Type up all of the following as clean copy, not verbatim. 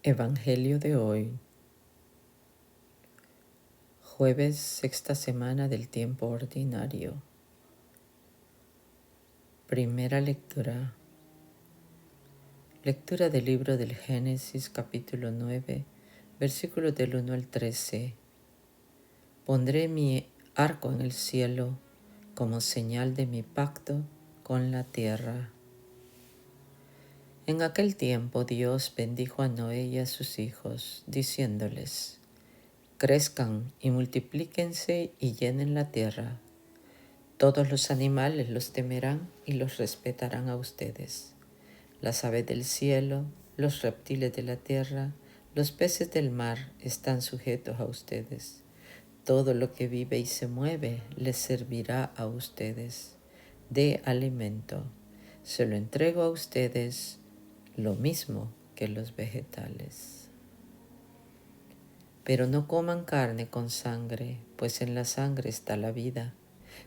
Evangelio de hoy, jueves, sexta semana del tiempo ordinario. Primera lectura. Lectura del libro del Génesis, capítulo 9, versículos del 1 al 13. Pondré mi arco en el cielo como señal de mi pacto con la tierra. En aquel tiempo Dios bendijo a Noé y a sus hijos, diciéndoles: crezcan y multiplíquense y llenen la tierra. Todos los animales los temerán y los respetarán a ustedes. Las aves del cielo, los reptiles de la tierra, los peces del mar están sujetos a ustedes. Todo lo que vive y se mueve les servirá a ustedes de alimento. Se lo entrego a ustedes lo mismo que los vegetales. Pero no coman carne con sangre, pues en la sangre está la vida.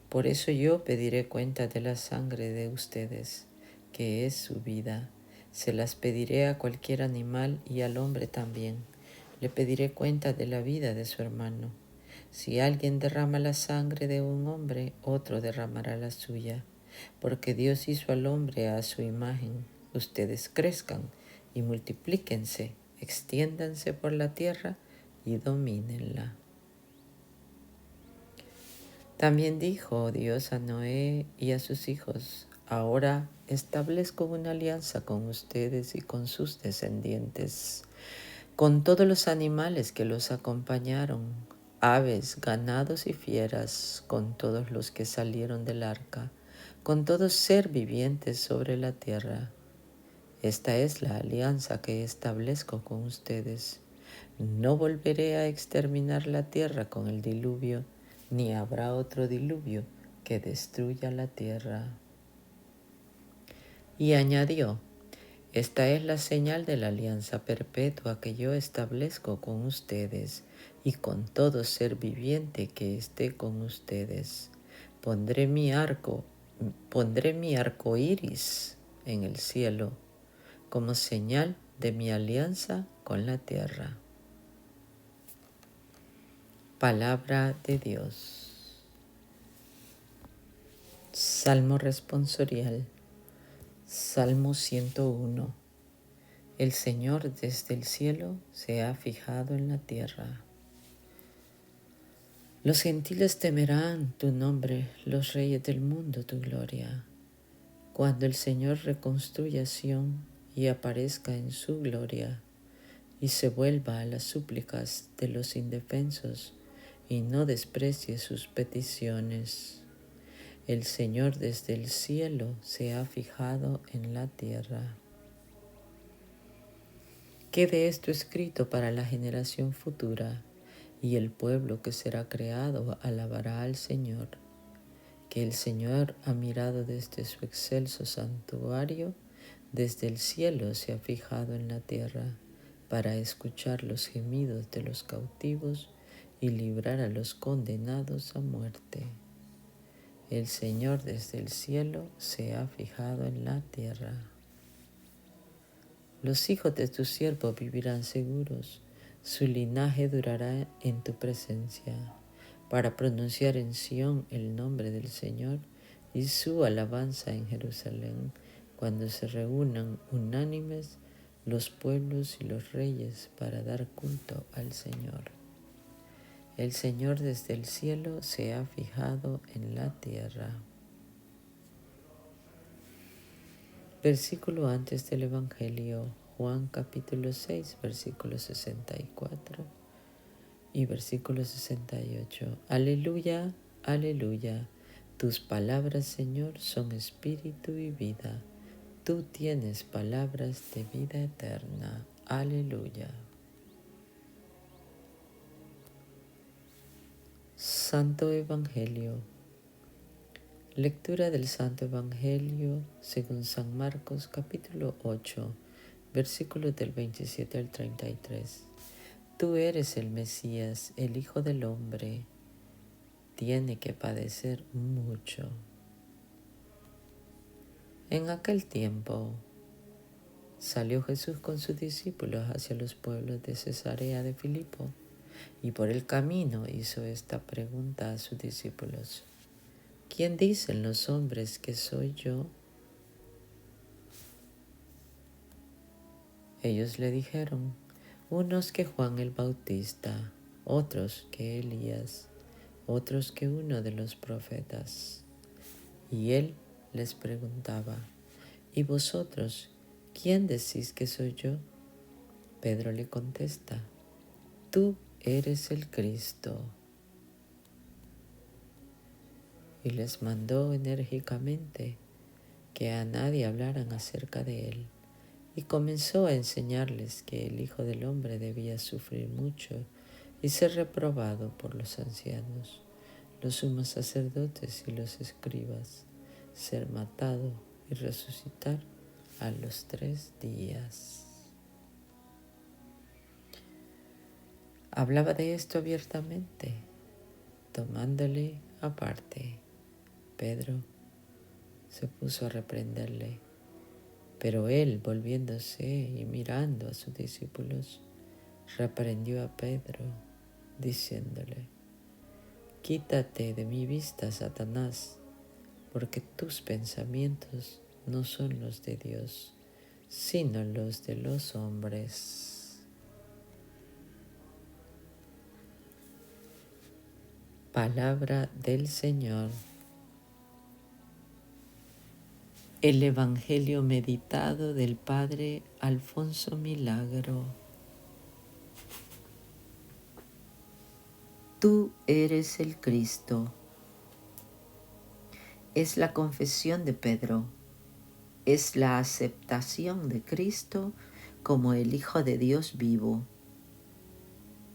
Por eso yo pediré cuenta de la sangre de ustedes, que es su vida. Se las pediré a cualquier animal y al hombre también. Le pediré cuenta de la vida de su hermano. Si alguien derrama la sangre de un hombre, otro derramará la suya. Porque Dios hizo al hombre a su imagen. Ustedes crezcan y multiplíquense, extiéndanse por la tierra y domínenla. También dijo Dios a Noé y a sus hijos: ahora establezco una alianza con ustedes y con sus descendientes, con todos los animales que los acompañaron, aves, ganados y fieras, con todos los que salieron del arca, con todo ser viviente sobre la tierra. Esta es la alianza que establezco con ustedes. No volveré a exterminar la tierra con el diluvio, ni habrá otro diluvio que destruya la tierra. Y añadió: esta es la señal de la alianza perpetua que yo establezco con ustedes y con todo ser viviente que esté con ustedes. Pondré mi arco iris en el cielo como señal de mi alianza con la tierra. Palabra de Dios. Salmo responsorial. Salmo 101. El Señor desde el cielo se ha fijado en la tierra. Los gentiles temerán tu nombre, los reyes del mundo tu gloria. Cuando el Señor reconstruya Sión y aparezca en su gloria, y se vuelva a las súplicas de los indefensos y no desprecie sus peticiones. El Señor desde el cielo se ha fijado en la tierra. Quede esto escrito para la generación futura, y el pueblo que será creado alabará al Señor, que el Señor ha mirado desde su excelso santuario, desde el cielo se ha fijado en la tierra, para escuchar los gemidos de los cautivos y librar a los condenados a muerte. El Señor desde el cielo se ha fijado en la tierra. Los hijos de tu siervo vivirán seguros, su linaje durará en tu presencia, para pronunciar en Sión el nombre del Señor y su alabanza en Jerusalén, cuando se reúnan unánimes los pueblos y los reyes para dar culto al Señor. El Señor desde el cielo se ha fijado en la tierra. Versículo antes del Evangelio, Juan capítulo 6, versículo 64 y versículo 68. Aleluya, aleluya. Tus palabras, Señor, son espíritu y vida. Tú tienes palabras de vida eterna. Aleluya. Santo Evangelio. Lectura del Santo Evangelio según San Marcos capítulo 8, versículos del 27 al 33. Tú eres el Mesías, el Hijo del Hombre. Tiene que padecer mucho. En aquel tiempo Salió Jesús con sus discípulos hacia los pueblos de Cesarea de Filipo y por el camino hizo esta pregunta a sus discípulos: ¿Quién dicen los hombres que soy yo? Ellos le dijeron: unos que Juan el Bautista, otros que Elías, otros que uno de los profetas. Y él les preguntaba: ¿y vosotros, quién decís que soy yo? Pedro le contesta: tú eres el Cristo. Y les mandó enérgicamente que a nadie hablaran acerca de él. Y comenzó a enseñarles que el Hijo del Hombre debía sufrir mucho y ser reprobado por los ancianos, los sumos sacerdotes y los escribas, ser matado y resucitar a los 3 días. Hablaba de esto abiertamente, tomándole aparte. Pedro se puso a reprenderle, pero él, volviéndose y mirando a sus discípulos, reprendió a Pedro, diciéndole: quítate de mi vista, Satanás, porque tus pensamientos no son los de Dios, sino los de los hombres. Palabra del Señor. El Evangelio meditado del Padre Alfonso Milagro. Tú eres el Cristo. Es la confesión de Pedro. Es la aceptación de Cristo como el Hijo de Dios vivo.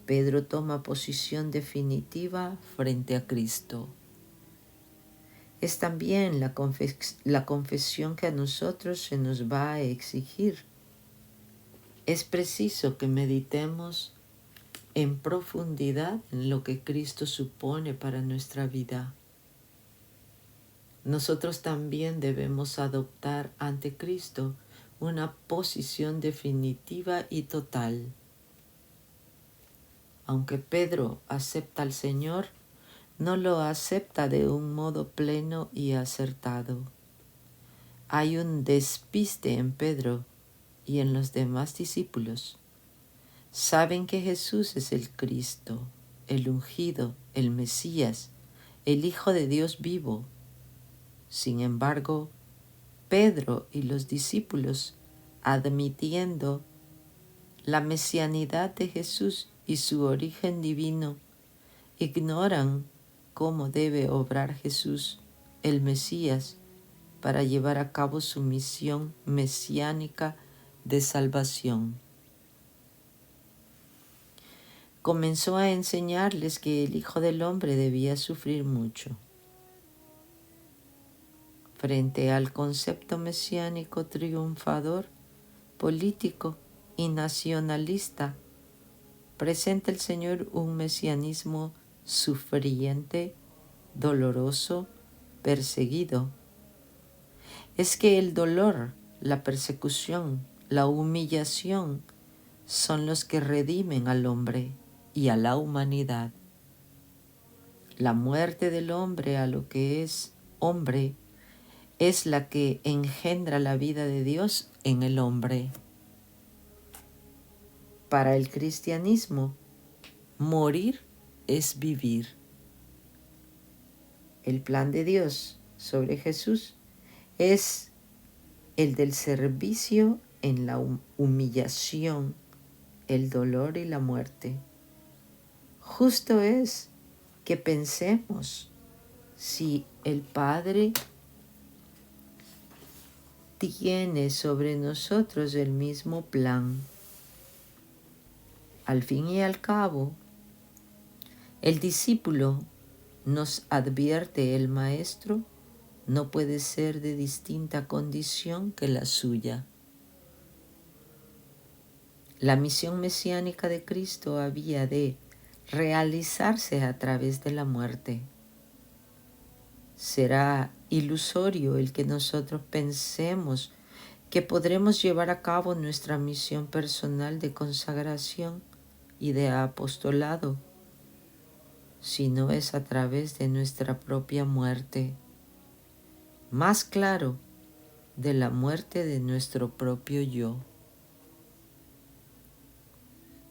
Pedro toma posición definitiva frente a Cristo. Es también la confesión que a nosotros se nos va a exigir. Es preciso que meditemos en profundidad en lo que Cristo supone para nuestra vida. Nosotros también debemos adoptar ante Cristo una posición definitiva y total. Aunque Pedro acepta al Señor, no lo acepta de un modo pleno y acertado. Hay un despiste en Pedro y en los demás discípulos. Saben que Jesús es el Cristo, el ungido, el Mesías, el Hijo de Dios vivo. Sin embargo, Pedro y los discípulos, admitiendo la mesianidad de Jesús y su origen divino, ignoran cómo debe obrar Jesús, el Mesías, para llevar a cabo su misión mesiánica de salvación. Comenzó a enseñarles que el Hijo del Hombre debía sufrir mucho. Frente al concepto mesiánico triunfador, político y nacionalista, presenta el Señor un mesianismo sufriente, doloroso, perseguido. Es que el dolor, la persecución, la humillación son los que redimen al hombre y a la humanidad. La muerte del hombre a lo que es hombre es la que engendra la vida de Dios en el hombre. Para el cristianismo, morir es vivir. El plan de Dios sobre Jesús es el del servicio en la humillación, el dolor y la muerte. Justo es que pensemos si el Padre tiene sobre nosotros el mismo plan. Al fin y al cabo, el discípulo, nos advierte el Maestro, no puede ser de distinta condición que la suya. La misión mesiánica de Cristo había de realizarse a través de la muerte. Será ilusorio el que nosotros pensemos que podremos llevar a cabo nuestra misión personal de consagración y de apostolado, si no es a través de nuestra propia muerte, más claro, de la muerte de nuestro propio yo.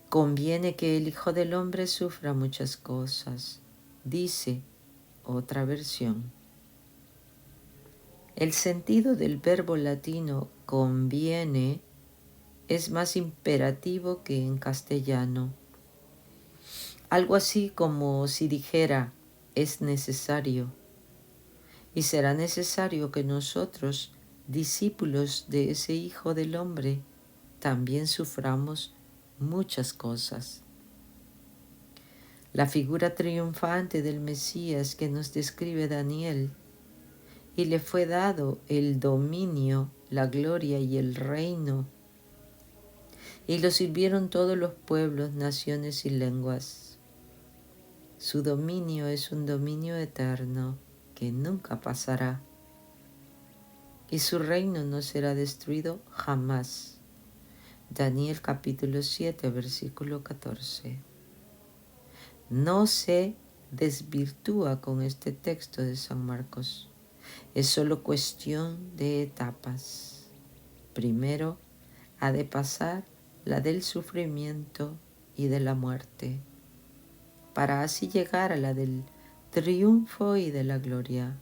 Conviene que el Hijo del Hombre sufra muchas cosas, dice otra versión. El sentido del verbo latino conviene es más imperativo que en castellano. Algo así como si dijera es necesario. Y será necesario que nosotros, discípulos de ese Hijo del Hombre, también suframos muchas cosas. La figura triunfante del Mesías que nos describe Daniel, y le fue dado el dominio, la gloria y el reino, y lo sirvieron todos los pueblos, naciones y lenguas. Su dominio es un dominio eterno que nunca pasará, y su reino no será destruido jamás. Daniel capítulo 7, versículo 14. No se desvirtúa con este texto de San Marcos. Es solo cuestión de etapas. Primero ha de pasar la del sufrimiento y de la muerte, para así llegar a la del triunfo y de la gloria.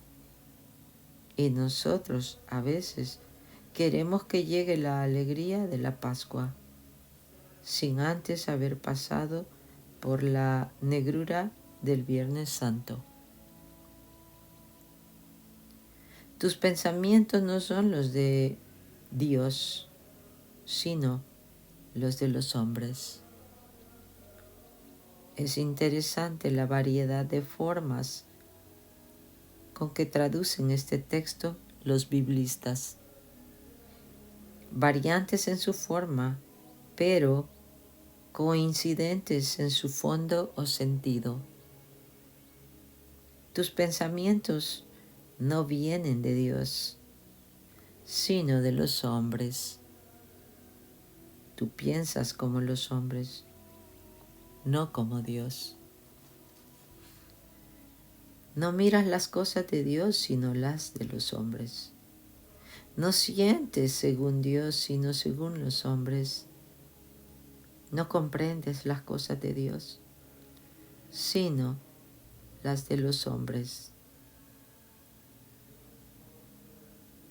Y nosotros a veces queremos que llegue la alegría de la Pascua, sin antes haber pasado por la negrura del Viernes Santo. Tus pensamientos no son los de Dios, sino los de los hombres. Es interesante la variedad de formas con que traducen este texto los biblistas. Variantes en su forma, pero coincidentes en su fondo o sentido. Tus pensamientos no vienen de Dios, sino de los hombres. Tú piensas como los hombres, no como Dios. No miras las cosas de Dios, sino las de los hombres. No sientes según Dios, sino según los hombres. No comprendes las cosas de Dios, sino las de los hombres.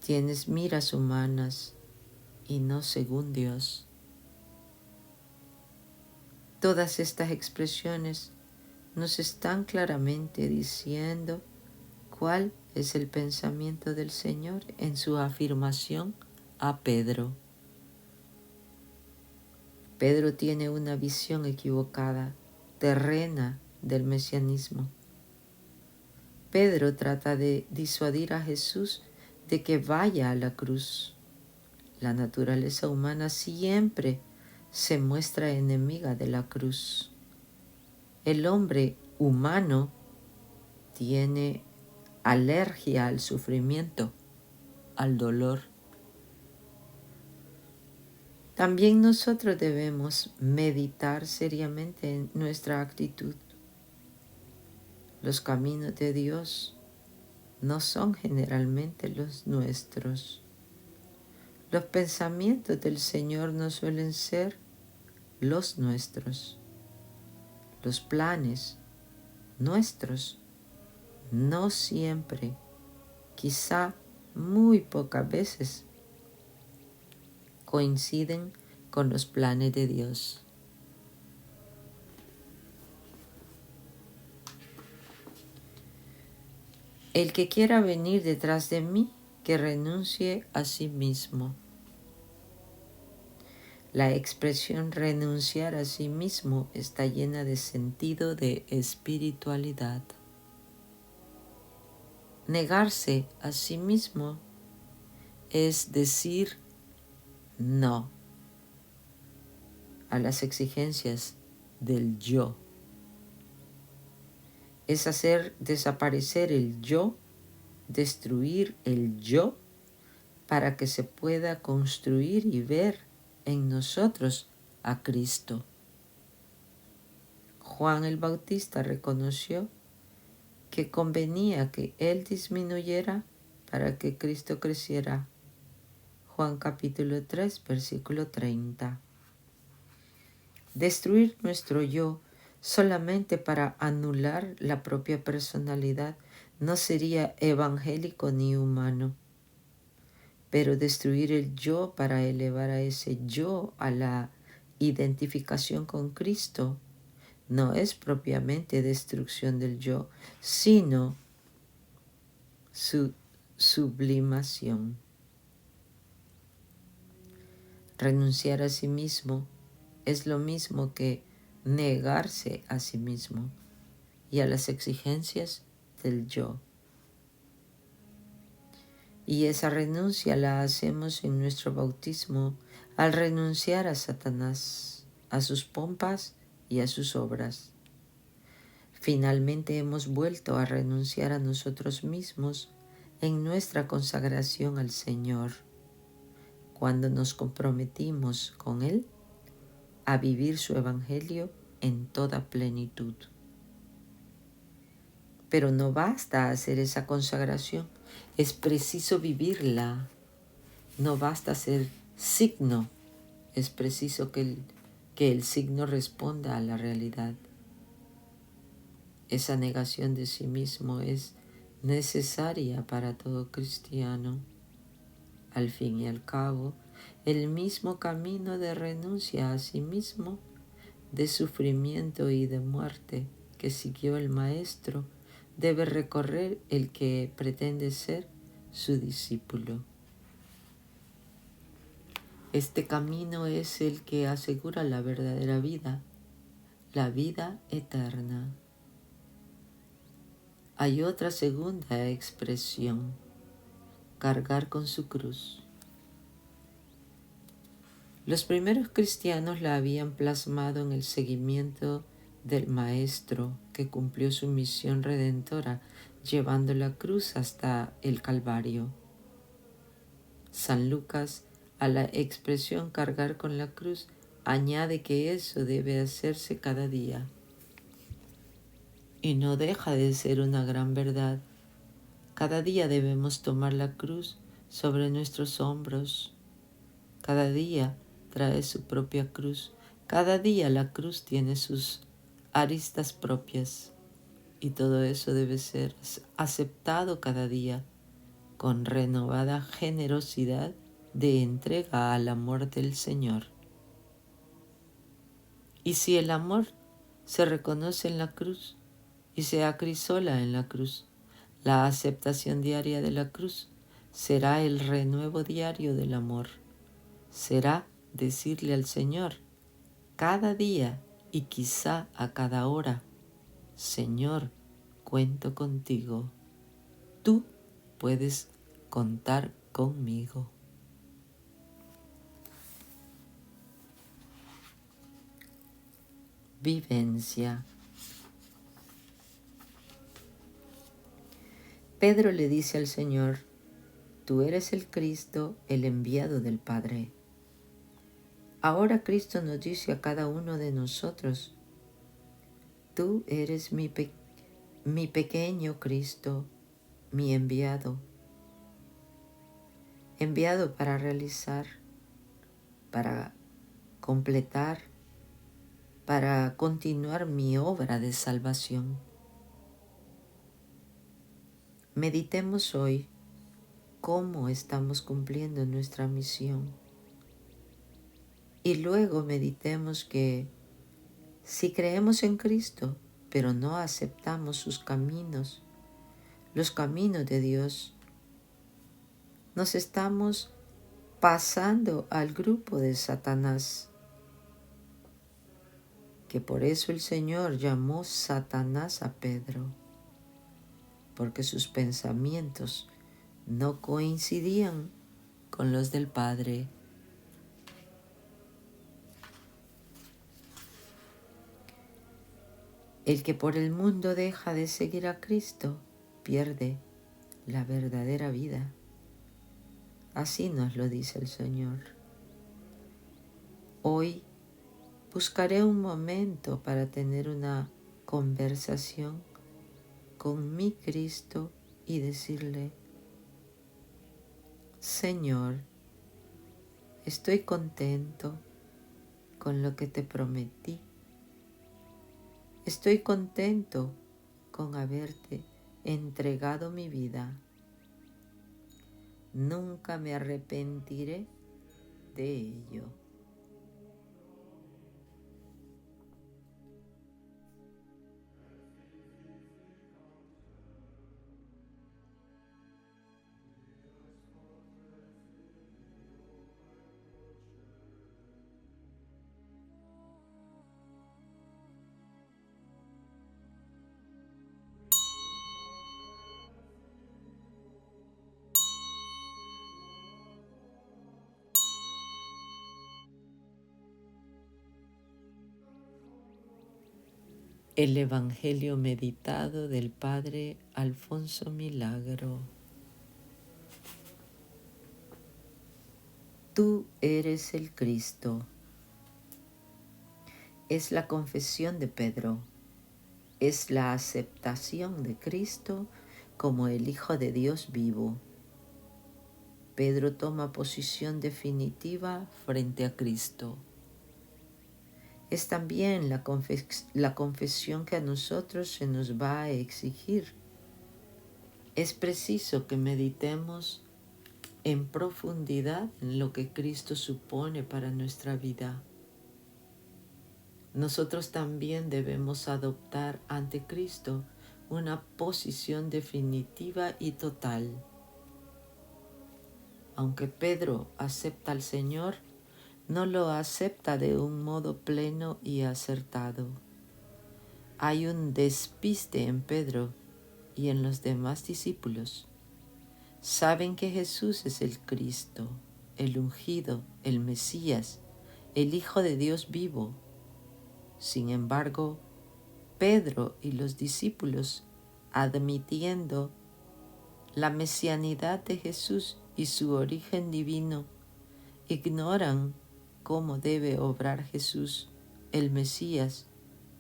Tienes miras humanas y no según Dios. Todas estas expresiones nos están claramente diciendo cuál es el pensamiento del Señor en su afirmación a Pedro. Pedro tiene una visión equivocada, terrena del mesianismo. Pedro trata de disuadir a Jesús de que vaya a la cruz. La naturaleza humana siempre se muestra enemiga de la cruz. El hombre humano tiene alergia al sufrimiento, al dolor. También nosotros debemos meditar seriamente en nuestra actitud. Los caminos de Dios no son generalmente los nuestros. Los pensamientos del Señor no suelen ser los nuestros. Los planes nuestros no siempre, quizá muy pocas veces, coinciden con los planes de Dios. El que quiera venir detrás de mí, que renuncie a sí mismo. La expresión renunciar a sí mismo está llena de sentido de espiritualidad. Negarse a sí mismo es decir no a las exigencias del yo. Es hacer desaparecer el yo, destruir el yo para que se pueda construir y ver en nosotros a Cristo. Juan el Bautista reconoció que convenía que Él disminuyera para que Cristo creciera. Juan capítulo 3, versículo 30. Destruir nuestro yo solamente para anular la propia personalidad no sería evangélico ni humano. Pero destruir el yo para elevar a ese yo a la identificación con Cristo no es propiamente destrucción del yo, sino su sublimación. Renunciar a sí mismo es lo mismo que negarse a sí mismo y a las exigencias del yo. Y esa renuncia la hacemos en nuestro bautismo al renunciar a Satanás, a sus pompas y a sus obras. Finalmente hemos vuelto a renunciar a nosotros mismos en nuestra consagración al Señor, cuando nos comprometimos con Él a vivir su Evangelio en toda plenitud. Pero no basta hacer esa consagración, es preciso vivirla. No basta ser signo, es preciso que el signo responda a la realidad. Esa negación de sí mismo es necesaria para todo cristiano. Al fin y al cabo, el mismo camino de renuncia a sí mismo, de sufrimiento y de muerte que siguió el Maestro, debe recorrer el que pretende ser su discípulo. Este camino es el que asegura la verdadera vida, la vida eterna. Hay otra segunda expresión, cargar con su cruz. Los primeros cristianos la habían plasmado en el seguimiento del Maestro que cumplió su misión redentora llevando la cruz hasta el Calvario. San Lucas, a la expresión cargar con la cruz, añade que eso debe hacerse cada día. Y no deja de ser una gran verdad. Cada día debemos tomar la cruz sobre nuestros hombros. Cada día trae su propia cruz. Cada día la cruz tiene sus aristas propias. Y todo eso debe ser aceptado cada día con renovada generosidad de entrega al amor del Señor. Y si el amor se reconoce en la cruz y se acrisola en la cruz, la aceptación diaria de la cruz será el renuevo diario del amor. Será decirle al Señor cada día y quizá a cada hora: Señor, cuento contigo. Tú puedes contar conmigo. Vivencia. Pedro le dice al Señor: tú eres el Cristo, el enviado del Padre. Ahora Cristo nos dice a cada uno de nosotros: tú eres mi pequeño Cristo, mi enviado para realizar, para completar, para continuar mi obra de salvación. Meditemos hoy cómo estamos cumpliendo nuestra misión. Y luego meditemos que si creemos en Cristo, pero no aceptamos sus caminos, los caminos de Dios, nos estamos pasando al grupo de Satanás, que por eso el Señor llamó Satanás a Pedro, porque sus pensamientos no coincidían con los del Padre. El que por el mundo deja de seguir a Cristo pierde la verdadera vida. Así nos lo dice el Señor. Hoy buscaré un momento para tener una conversación con mi Cristo y decirle: Señor, estoy contento con lo que te prometí. Estoy contento con haberte entregado mi vida. Nunca me arrepentiré de ello. El Evangelio meditado del Padre Alfonso Milagro. Tú eres el Cristo. Es la confesión de Pedro. Es la aceptación de Cristo como el Hijo de Dios vivo. Pedro toma posición definitiva frente a Cristo. Es también la confesión que a nosotros se nos va a exigir. Es preciso que meditemos en profundidad en lo que Cristo supone para nuestra vida. Nosotros también debemos adoptar ante Cristo una posición definitiva y total. Aunque Pedro acepta al Señor, no lo acepta de un modo pleno y acertado. Hay un despiste en Pedro y en los demás discípulos. Saben que Jesús es el Cristo, el ungido, el Mesías, el Hijo de Dios vivo. Sin embargo, Pedro y los discípulos, admitiendo la mesianidad de Jesús y su origen divino, ignoran cómo debe obrar Jesús, el Mesías,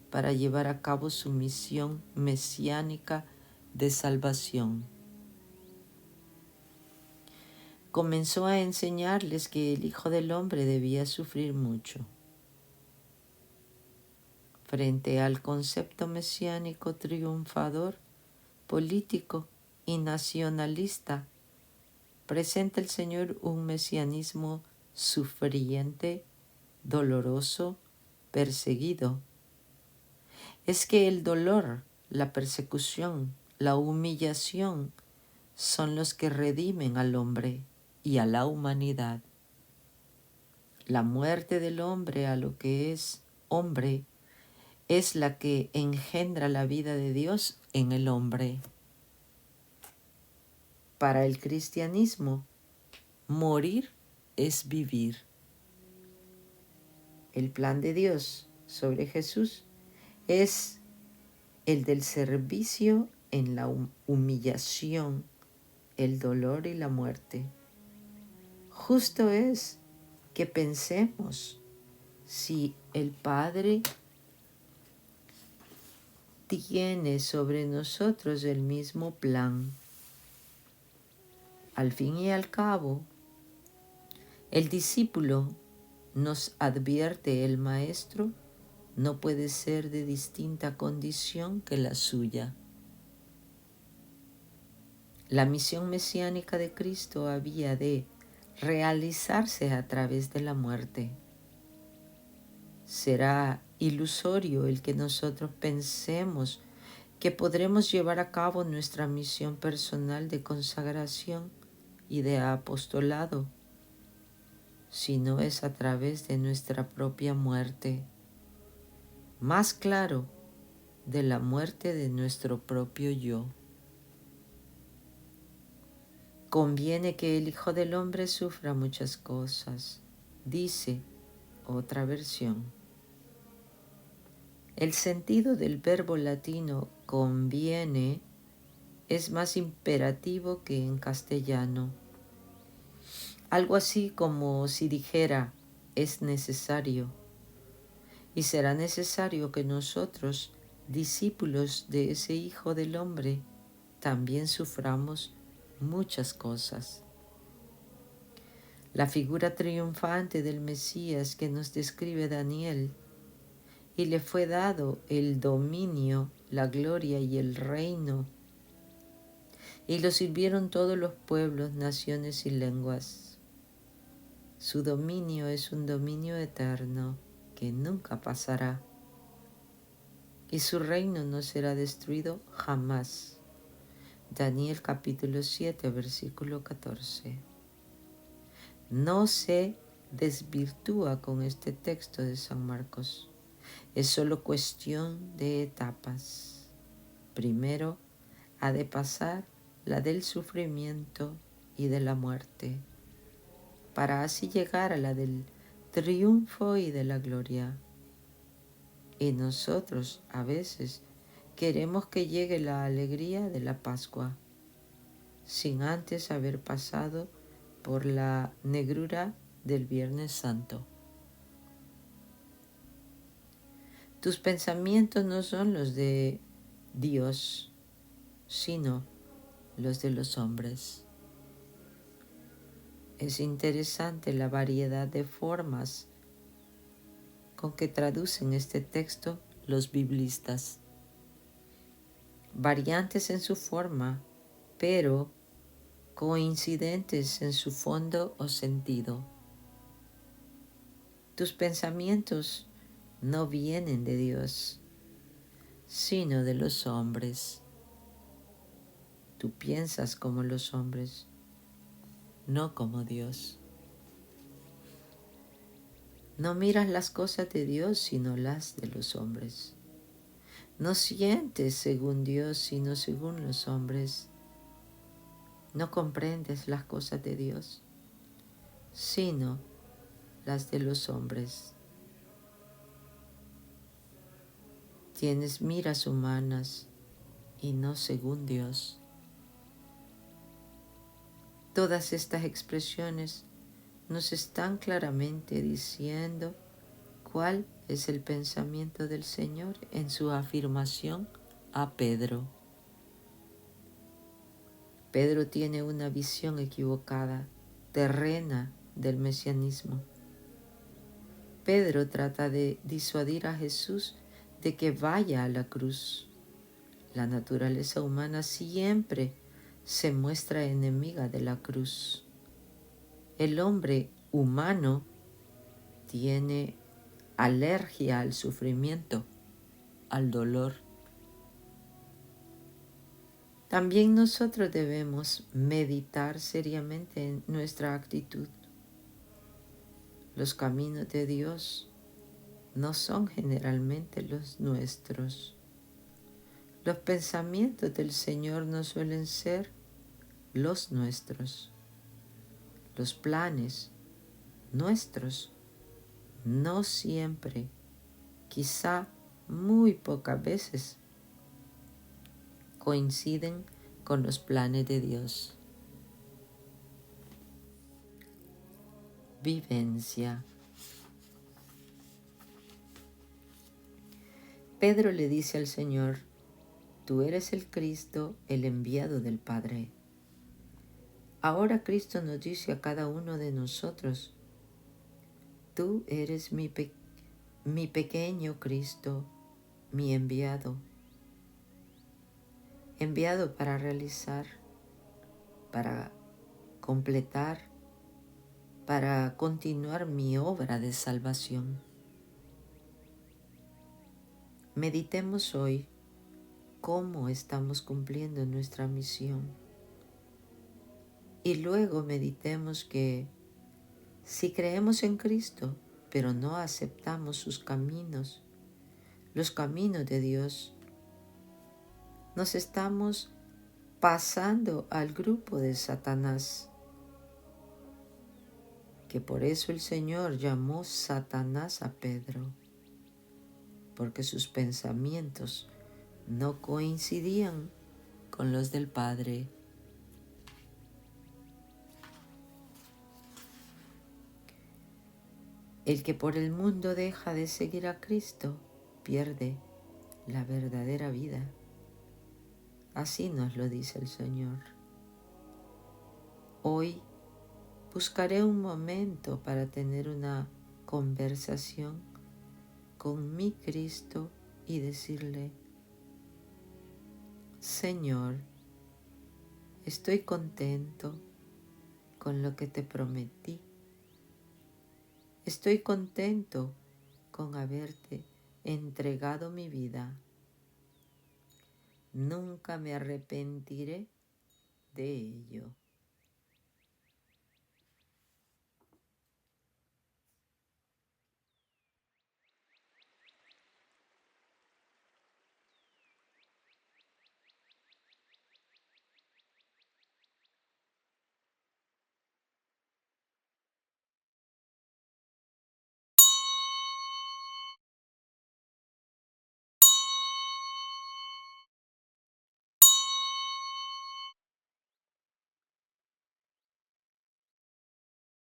para llevar a cabo su misión mesiánica de salvación. Comenzó a enseñarles que el Hijo del Hombre debía sufrir mucho. Frente al concepto mesiánico triunfador, político y nacionalista, presenta el Señor un mesianismo sufriente, doloroso, perseguido. Es que el dolor, la persecución, la humillación son los que redimen al hombre y a la humanidad. La muerte del hombre a lo que es hombre es la que engendra la vida de Dios en el hombre. Para el cristianismo, morir es vivir. El plan de Dios sobre Jesús es el del servicio en la humillación, el dolor y la muerte. Justo es que pensemos si el Padre tiene sobre nosotros el mismo plan. Al fin y al cabo, el discípulo, nos advierte el Maestro, no puede ser de distinta condición que la suya. La misión mesiánica de Cristo había de realizarse a través de la muerte. Será ilusorio el que nosotros pensemos que podremos llevar a cabo nuestra misión personal de consagración y de apostolado, si no es a través de nuestra propia muerte. Más claro, de la muerte de nuestro propio yo. Conviene que el Hijo del Hombre sufra muchas cosas, dice otra versión. El sentido del verbo latino conviene es más imperativo que en castellano. Algo así como si dijera, es necesario, y será necesario que nosotros, discípulos de ese Hijo del Hombre, también suframos muchas cosas. La figura triunfante del Mesías que nos describe Daniel, y le fue dado el dominio, la gloria y el reino, y lo sirvieron todos los pueblos, naciones y lenguas. Su dominio es un dominio eterno que nunca pasará, y su reino no será destruido jamás. Daniel capítulo 7, versículo 14. No se desvirtúa con este texto de San Marcos. Es solo cuestión de etapas. Primero ha de pasar la del sufrimiento y de la muerte, para así llegar a la del triunfo y de la gloria. Y nosotros a veces queremos que llegue la alegría de la Pascua, sin antes haber pasado por la negrura del Viernes Santo. Tus pensamientos no son los de Dios, sino los de los hombres. Es interesante la variedad de formas con que traducen este texto los biblistas. Variantes en su forma, pero coincidentes en su fondo o sentido. Tus pensamientos no vienen de Dios, sino de los hombres. Tú piensas como los hombres, no como Dios. No miras las cosas de Dios, sino las de los hombres. No sientes según Dios, sino según los hombres. No comprendes las cosas de Dios, sino las de los hombres. Tienes miras humanas y no según Dios. Todas estas expresiones nos están claramente diciendo cuál es el pensamiento del Señor en su afirmación a Pedro. Pedro tiene una visión equivocada, terrena del mesianismo. Pedro trata de disuadir a Jesús de que vaya a la cruz. La naturaleza humana siempre se muestra enemiga de la cruz. El hombre humano tiene alergia al sufrimiento, al dolor. También nosotros debemos meditar seriamente en nuestra actitud. Los caminos de Dios no son generalmente los nuestros. Los pensamientos del Señor no suelen ser los nuestros. Los planes nuestros no siempre, quizá muy pocas veces, coinciden con los planes de Dios. Vivencia. Pedro le dice al Señor, tú eres el Cristo, el enviado del Padre. Ahora Cristo nos dice a cada uno de nosotros, tú eres mi pequeño Cristo, mi enviado para realizar, para completar, para continuar mi obra de salvación. Meditemos hoy cómo estamos cumpliendo nuestra misión. Y luego meditemos que si creemos en Cristo, pero no aceptamos sus caminos, los caminos de Dios, nos estamos pasando al grupo de Satanás, que por eso el Señor llamó Satanás a Pedro, porque sus pensamientos no coincidían con los del Padre. El que por el mundo deja de seguir a Cristo pierde la verdadera vida. Así nos lo dice el Señor. Hoy buscaré un momento para tener una conversación con mi Cristo y decirle: Señor, estoy contento con lo que te prometí. Estoy contento con haberte entregado mi vida. Nunca me arrepentiré de ello.